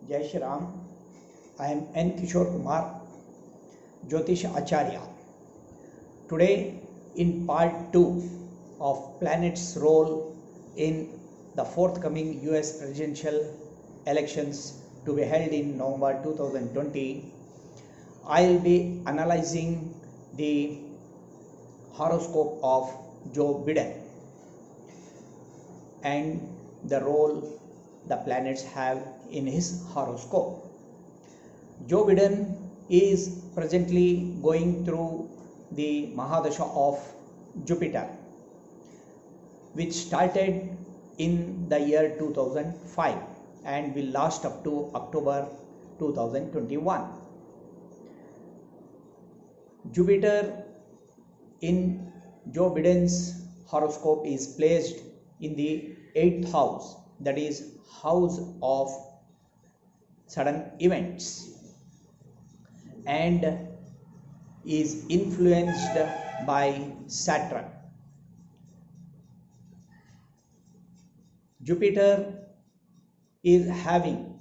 Jai Shri Ram. I am N. Kishore Kumar, Jyotish Acharya. Today, in part 2 of planets' role in the forthcoming US presidential elections to be held in November 2020, I will be analyzing the horoscope of Joe Biden and the role the planets have in his horoscope. Joe Biden is presently going through the Mahadasha of Jupiter, which started in the year 2005 and will last up to October 2021. Jupiter in Joe Biden's horoscope is placed in the 8th house, that is house of sudden events, and is influenced by Saturn. Jupiter is having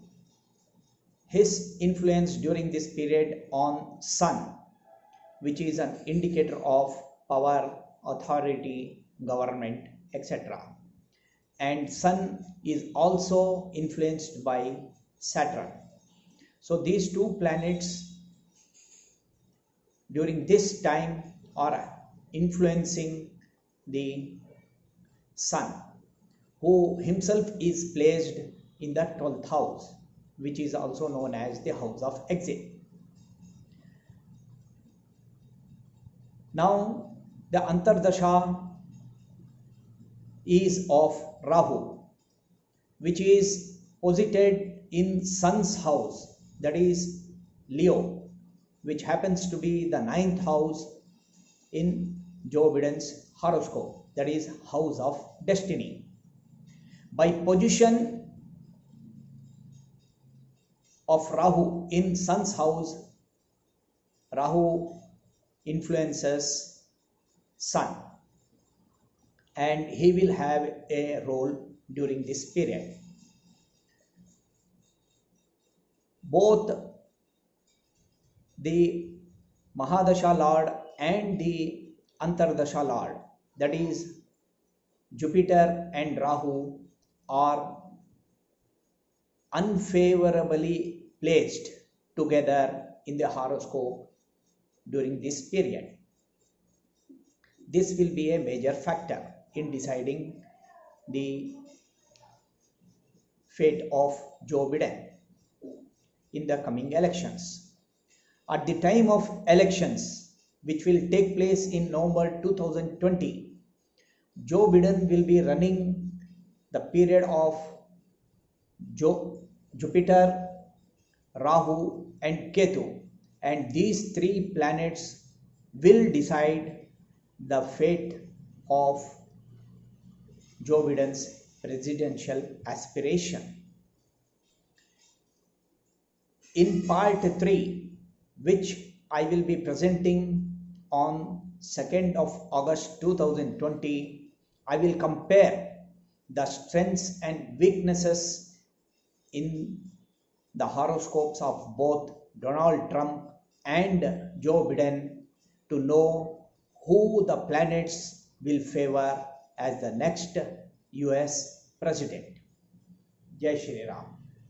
his influence during this period on Sun, which is an indicator of power, authority, government, etc. And Sun is also influenced by Saturn. So these two planets during this time are influencing the Sun, who himself is placed in the 12th house, which is also known as the house of exit. Now the Antardasha is of Rahu, which is posited in Sun's house, that is Leo, which happens to be the 9th house in Joe Biden's horoscope, that is house of destiny. By position of Rahu in Sun's house, Rahu influences Sun, and he will have a role during this period. Both the Mahadasha Lord and the Antardasha Lord, that is Jupiter and Rahu, are unfavorably placed together in the horoscope during this period. This will be a major factor in deciding the fate of Joe Biden in the coming elections. At the time of elections, which will take place in November 2020, Joe Biden will be running the period of Jupiter, Rahu and Ketu, and these three planets will decide the fate of Joe Biden's presidential aspiration. In part 3, which I will be presenting on 2nd of August 2020, I will compare the strengths and weaknesses in the horoscopes of both Donald Trump and Joe Biden to know who the planets will favor as the next US president. Jai Shri Ram.